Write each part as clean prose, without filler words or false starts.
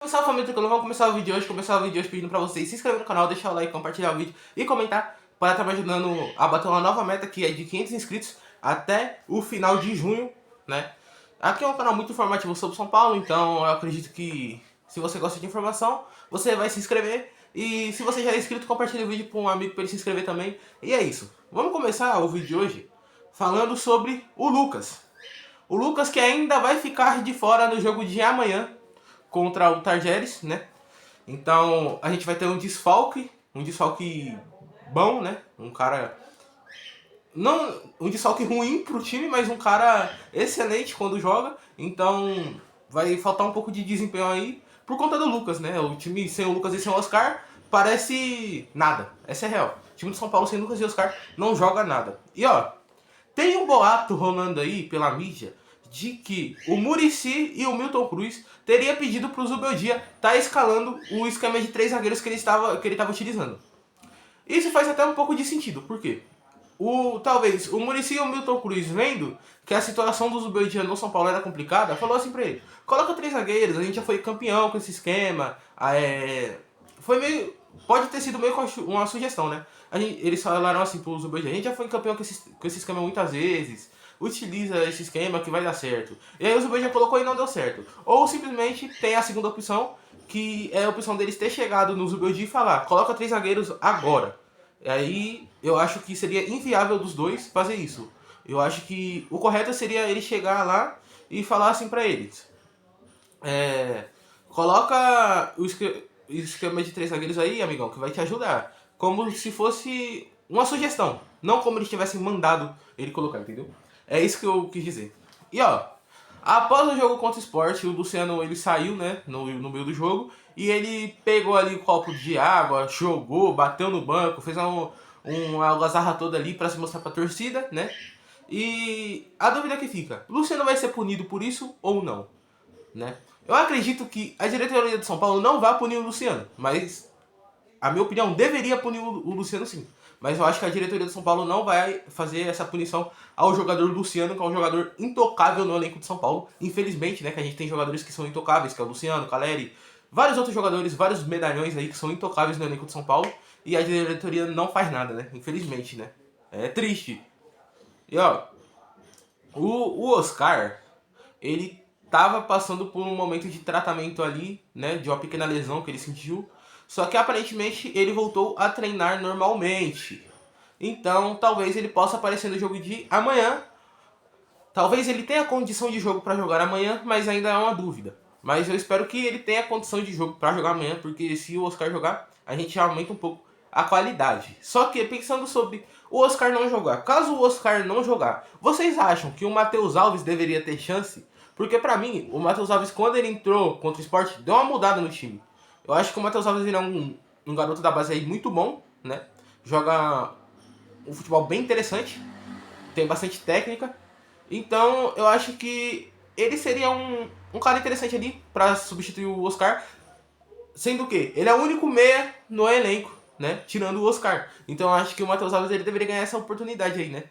Salve família tricolor, vamos começar o vídeo de hoje pedindo pra vocês se inscreverem no canal, deixar o like, compartilhar o vídeo e comentar para estar me ajudando a bater uma nova meta que é de 500 inscritos até o final de junho, né? Aqui é um canal muito informativo sobre São Paulo, então eu acredito que se você gosta de informação, você vai se inscrever e se você já é inscrito, compartilhe o vídeo para um amigo para ele se inscrever também. E é isso, vamos começar o vídeo de hoje falando sobre o Lucas. O Lucas que ainda vai ficar de fora no jogo de amanhã contra o Tajeres, né? Então a gente vai ter um desfalque bom, né? Um cara não um desfalque ruim pro time, mas um cara excelente quando joga. Então vai faltar um pouco de desempenho aí por conta do Lucas, né? O time sem o Lucas e sem o Oscar parece nada. Essa é real. O time do São Paulo sem Lucas e Oscar não joga nada. E ó, tem um boato rolando aí pela mídia de que o Muricy e o Milton Cruz teria pedido para o Zubeldia estar escalando o esquema de 3 zagueiros que ele estava utilizando. Isso faz até um pouco de sentido, por quê? Talvez o Muricy e o Milton Cruz, vendo que a situação do Zubeldia no São Paulo era complicada, falou assim pra ele: coloca 3 zagueiros, a gente já foi campeão com esse esquema. Foi meio. Pode ter sido meio uma sugestão, né? Eles falaram assim pro Zubeldia: a gente já foi campeão com esse esquema muitas vezes, utiliza esse esquema que vai dar certo. E aí o Zubeldia colocou e não deu certo. Ou simplesmente tem a segunda opção, que é a opção deles ter chegado no Zubeldia e falar: coloca 3 zagueiros agora. E aí eu acho que seria inviável dos dois fazer isso. Eu acho que o correto seria ele chegar lá e falar assim pra eles: coloca o esquema de 3 zagueiros aí, amigão, que vai te ajudar. Como se fosse uma sugestão, não como eles tivessem mandado ele colocar, entendeu? É isso que eu quis dizer. E ó, após o jogo contra o Sport, o Luciano ele saiu, né, no meio do jogo, e ele pegou ali o copo de água, jogou, bateu no banco, fez uma algazarra toda ali para se mostrar pra torcida, né? E a dúvida que fica: Luciano vai ser punido por isso ou não, né? Eu acredito que a diretoria de São Paulo não vai punir o Luciano, mas a minha opinião deveria punir o Luciano sim. Mas eu acho que a diretoria de São Paulo não vai fazer essa punição ao jogador Luciano, que é um jogador intocável no elenco de São Paulo. Infelizmente, né, que a gente tem jogadores que são intocáveis, que é o Luciano, Caleri, vários outros jogadores, vários medalhões aí que são intocáveis no elenco de São Paulo. E a diretoria não faz nada, né? Infelizmente, né? É triste. E ó, o Oscar, ele tava passando por um momento de tratamento ali, né, de uma pequena lesão que ele sentiu. Só que aparentemente ele voltou a treinar normalmente. Então talvez ele possa aparecer no jogo de amanhã. Talvez ele tenha condição de jogo para jogar amanhã, mas ainda é uma dúvida. Mas eu espero que ele tenha condição de jogo para jogar amanhã, porque se o Oscar jogar, a gente aumenta um pouco a qualidade. Só que pensando sobre o Oscar não jogar, caso o Oscar não jogar, vocês acham que o Matheus Alves deveria ter chance? Porque pra mim, o Matheus Alves, quando ele entrou contra o Sport, deu uma mudada no time. Eu acho que o Matheus Alves é um garoto da base aí muito bom, né? Joga um futebol bem interessante, tem bastante técnica. Então eu acho que ele seria um cara interessante ali para substituir o Oscar. Sendo que ele é o único meia no elenco, né? Tirando o Oscar. Então eu acho que o Matheus Alves ele deveria ganhar essa oportunidade aí, né?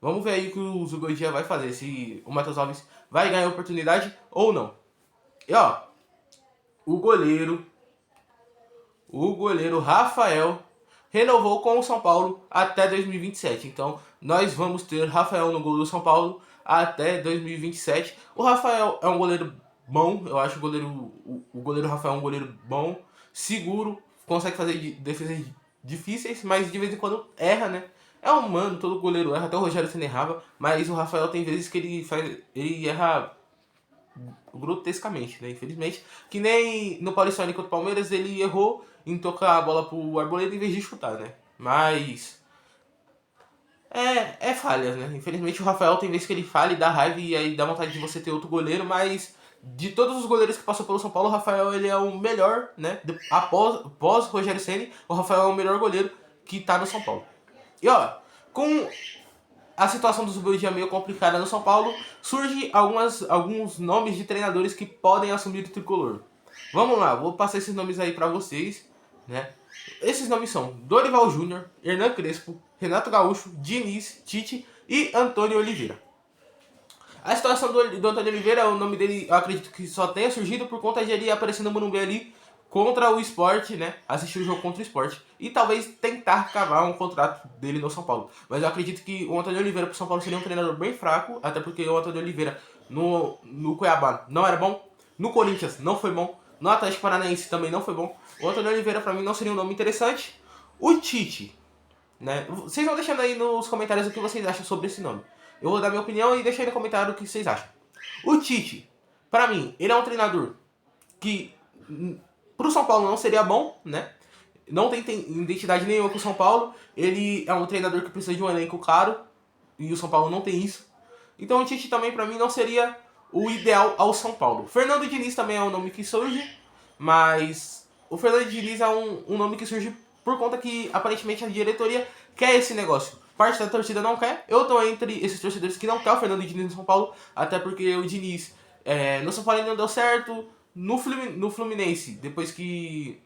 Vamos ver aí o que o Zubeldia vai fazer. Se o Matheus Alves vai ganhar a oportunidade ou não. E ó, o goleiro Rafael renovou com o São Paulo até 2027. Então, nós vamos ter Rafael no gol do São Paulo até 2027. O Rafael é um goleiro bom, eu acho o goleiro Rafael é um goleiro bom, seguro, consegue fazer defesas difíceis, mas de vez em quando erra, né? É humano, todo goleiro erra, até o Rogério Ceni errava, mas o Rafael tem vezes que ele erra grotescamente, né? Infelizmente. Que nem no Paulistão contra o Palmeiras, ele errou em tocar a bola pro Arboleda em vez de chutar, né? Mas é falhas, né? Infelizmente o Rafael tem vezes que ele falha e dá raiva e aí dá vontade de você ter outro goleiro, mas de todos os goleiros que passou pelo São Paulo, o Rafael ele é o melhor, né? Após Rogério Ceni, o Rafael é o melhor goleiro que tá no São Paulo. E ó, com a situação do Zubeldia meio complicada no São Paulo, surge alguns nomes de treinadores que podem assumir o tricolor. Vamos lá, vou passar esses nomes aí pra vocês, né? Esses nomes são Dorival Júnior, Hernan Crespo, Renato Gaúcho, Diniz, Tite e Antônio Oliveira. A situação do Antônio Oliveira, o nome dele, eu acredito que só tenha surgido por conta de ele aparecer no Morumbi ali contra o Sport, né? Assistir o jogo contra o Sport. E talvez tentar cavar um contrato dele no São Paulo. Mas eu acredito que o Antônio Oliveira pro São Paulo seria um treinador bem fraco, até porque o Antônio Oliveira no Cuiabá não era bom, no Corinthians não foi bom, no Atlético Paranaense também não foi bom. O Antônio Oliveira pra mim não seria um nome interessante. O Tite, né? Vocês vão deixando aí nos comentários o que vocês acham sobre esse nome. Eu vou dar minha opinião e deixa aí no comentário o que vocês acham. O Tite, pra mim, ele é um treinador que pro São Paulo não seria bom, né? Não tem identidade nenhuma com o São Paulo. Ele é um treinador que precisa de um elenco caro e o São Paulo não tem isso. Então o Tite também pra mim não seria o ideal ao São Paulo. Fernando Diniz também é um nome que surge, mas o Fernando Diniz é um nome que surge por conta que aparentemente a diretoria quer esse negócio. Parte da torcida não quer. Eu tô entre esses torcedores que não quer o Fernando Diniz no São Paulo, até porque o Diniz no São Paulo ele não deu certo. No Fluminense, depois que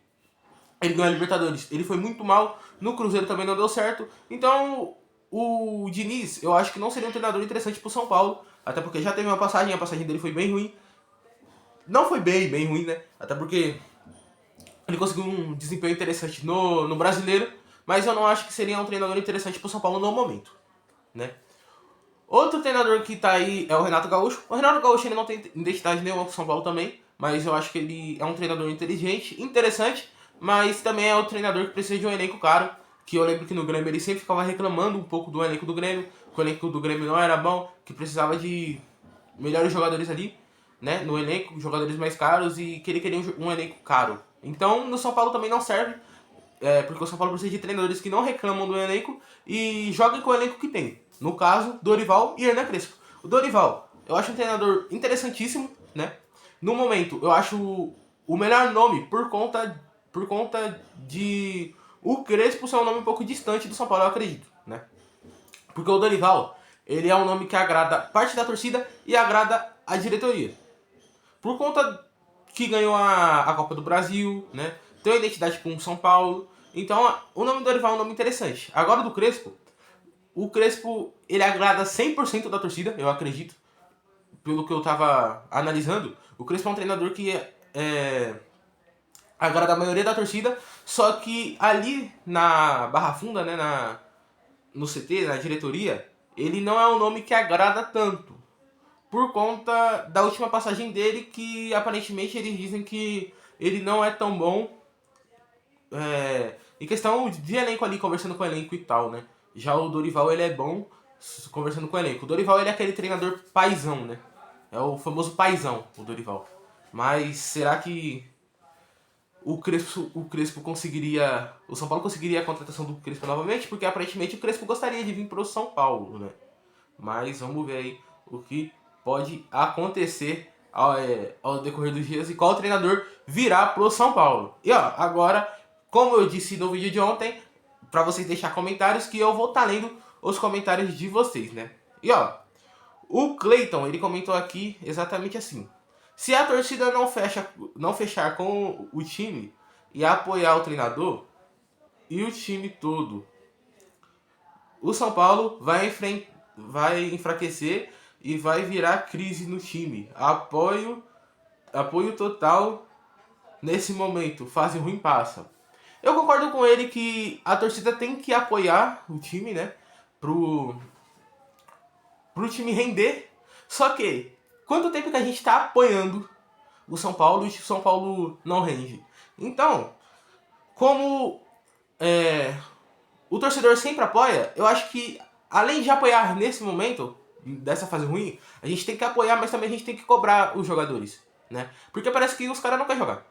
ele ganhou a Libertadores, ele foi muito mal. No Cruzeiro também não deu certo. Então, o Diniz, eu acho que não seria um treinador interessante pro São Paulo. Até porque já teve uma passagem, a passagem dele foi bem ruim. Não foi bem ruim, né? Até porque ele conseguiu um desempenho interessante no Brasileiro. Mas eu não acho que seria um treinador interessante pro São Paulo no momento, né? Outro treinador que tá aí é o Renato Gaúcho. O Renato Gaúcho ele não tem identidade nenhuma com o São Paulo também, mas eu acho que ele é um treinador inteligente, interessante, mas também é um treinador que precisa de um elenco caro, que eu lembro que no Grêmio ele sempre ficava reclamando um pouco do elenco do Grêmio, que o elenco do Grêmio não era bom, que precisava de melhores jogadores ali, né, no elenco, jogadores mais caros e que ele queria um elenco caro. Então no São Paulo também não serve, porque o São Paulo precisa de treinadores que não reclamam do elenco e joguem com o elenco que tem. No caso, Dorival e Hernan Crespo. O Dorival, eu acho um treinador interessantíssimo, né? No momento, eu acho o melhor nome por conta de o Crespo ser um nome um pouco distante do São Paulo, eu acredito, né? Porque o Dorival, ele é um nome que agrada parte da torcida e agrada a diretoria. Por conta que ganhou a Copa do Brasil, né? Tem uma identidade com o São Paulo. Então, o nome do Dorival é um nome interessante. Agora, do Crespo, o Crespo, ele agrada 100% da torcida, eu acredito. Pelo que eu tava analisando, o Crespo é um treinador que agrada a maioria da torcida, só que ali na Barra Funda, né, no CT, na diretoria, ele não é um nome que agrada tanto. Por conta da última passagem dele, que aparentemente eles dizem que ele não é tão bom em questão de elenco ali, conversando com o elenco e tal, né? Já o Dorival, ele é bom conversando com o elenco. O Dorival, ele é aquele treinador paizão, né? É o famoso paizão, o Dorival. Mas será que o Crespo conseguiria... O São Paulo conseguiria a contratação do Crespo novamente? Porque aparentemente o Crespo gostaria de vir pro São Paulo, né? Mas vamos ver aí o que pode acontecer ao decorrer dos dias e qual treinador virá pro São Paulo. E ó, agora, como eu disse no vídeo de ontem, pra vocês deixar comentários, que eu vou estar lendo os comentários de vocês, né? E ó, o Clayton, ele comentou aqui exatamente assim: se a torcida não fechar com o time e apoiar o treinador e o time todo, o São Paulo vai enfraquecer e vai virar crise no time. Apoio total nesse momento. Fase ruim passa. Eu concordo com ele que a torcida tem que apoiar o time, né? Pro time render. Só que, quanto tempo que a gente tá apoiando o São Paulo e o São Paulo não rende? Então, como o torcedor sempre apoia, eu acho que, além de apoiar nesse momento, dessa fase ruim, a gente tem que apoiar, mas também a gente tem que cobrar os jogadores, né? Porque parece que os caras não querem jogar.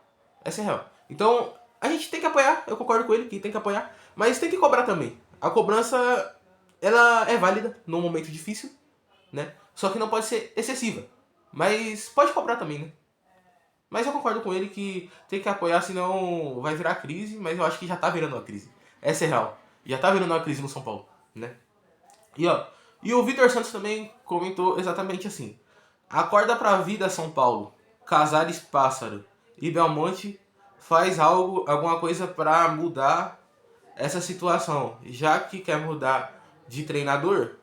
Essa é a real. Então, a gente tem que apoiar, eu concordo com ele que tem que apoiar, mas tem que cobrar também. A cobrança, ela é válida num momento difícil, né? Só que não pode ser excessiva. Mas pode cobrar também, né? Mas eu concordo com ele que tem que apoiar, senão vai virar crise, mas eu acho que já tá virando uma crise. Essa é real. Já tá virando uma crise no São Paulo, né? E o Vitor Santos também comentou exatamente assim: acorda pra vida, São Paulo. Casares Pássaro e Belmonte faz alguma coisa pra mudar essa situação. Já que quer mudar de treinador,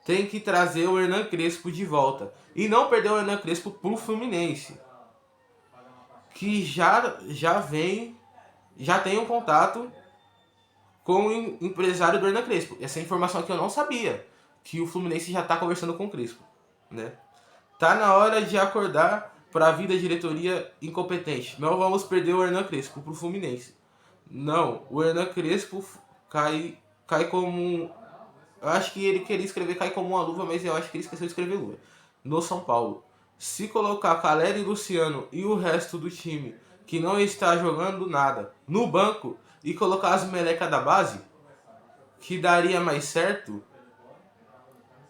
tem que trazer o Hernan Crespo de volta. E não perder o Hernan Crespo pro Fluminense. Que já tem um contato com o empresário do Hernan Crespo. Essa informação aqui eu não sabia. Que o Fluminense já tá conversando com o Crespo, né? Tá na hora de acordar para a vida diretoria incompetente. Não vamos perder o Hernan Crespo pro Fluminense. Não, o Hernan Crespo cai como... Eu acho que ele queria escrever cai como uma luva, mas eu acho que ele esqueceu de escrever luva. No São Paulo. Se colocar Caleri e Luciano e o resto do time que não está jogando nada no banco e colocar as melecas da base, que daria mais certo,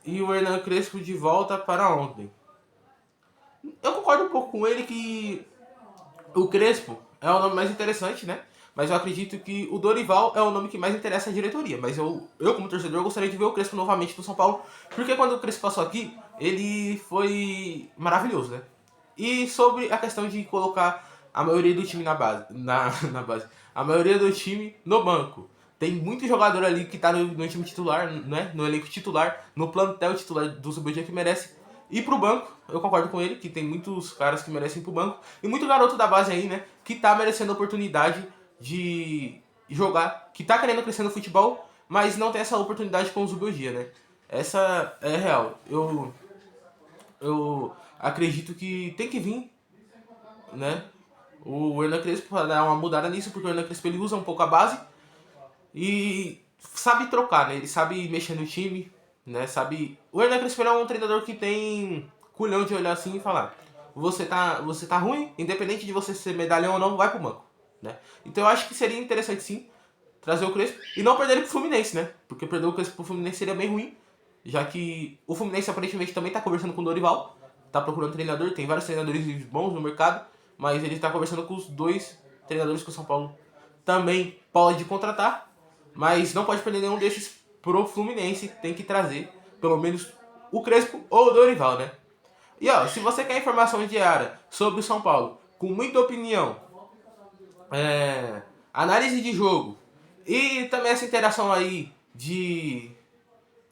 e o Hernan Crespo de volta para ontem. Eu concordo um pouco com ele que o Crespo é o nome mais interessante, né? Mas eu acredito que o Dorival é o nome que mais interessa à diretoria. Mas eu como torcedor, gostaria de ver o Crespo novamente no São Paulo. Porque quando o Crespo passou aqui, ele foi maravilhoso, né? E sobre a questão de colocar a maioria do time na base. Na base. A maioria do time no banco. Tem muito jogador ali que tá no time titular, né? No elenco titular, no plantel titular do Subbia que merece ir pro banco. Eu concordo com ele, que tem muitos caras que merecem ir pro banco. E muito garoto da base aí, né? Que tá merecendo a oportunidade de jogar, que tá querendo crescer no futebol, mas não tem essa oportunidade com o Zubiologia, né? Essa é real. Eu acredito que tem que vir, né? O Hernan Crespo para dar uma mudada nisso, porque o Hernan Crespo ele usa um pouco a base e sabe trocar, né? Ele sabe mexer no time, né? Sabe. O Hernan Crespo é um treinador que tem culhão de olhar assim e falar: você tá ruim, independente de você ser medalhão ou não, vai pro banco, né? Então eu acho que seria interessante sim trazer o Crespo e não perder ele pro Fluminense, né? Porque perder o Crespo pro Fluminense seria bem ruim, já que o Fluminense aparentemente também tá conversando com o Dorival, tá procurando treinador, tem vários treinadores bons no mercado, mas ele tá conversando com os dois treinadores que o São Paulo também pode contratar, mas não pode perder nenhum desses pro Fluminense, tem que trazer pelo menos o Crespo ou o Dorival, né? E ó, se você quer informação diária sobre o São Paulo, com muita opinião, análise de jogo e também essa interação aí de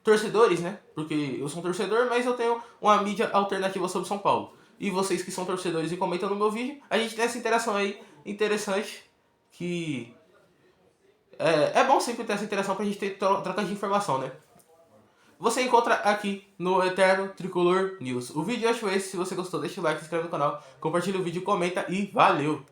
torcedores, né? Porque eu sou um torcedor, mas eu tenho uma mídia alternativa sobre o São Paulo. E vocês que são torcedores e comentam no meu vídeo, a gente tem essa interação aí interessante que é bom sempre ter essa interação pra gente ter troca de informação, né? Você encontra aqui no Eterno Tricolor News. O vídeo eu acho esse. Se você gostou, deixa o like, se inscreve no canal, compartilha o vídeo, comenta e valeu!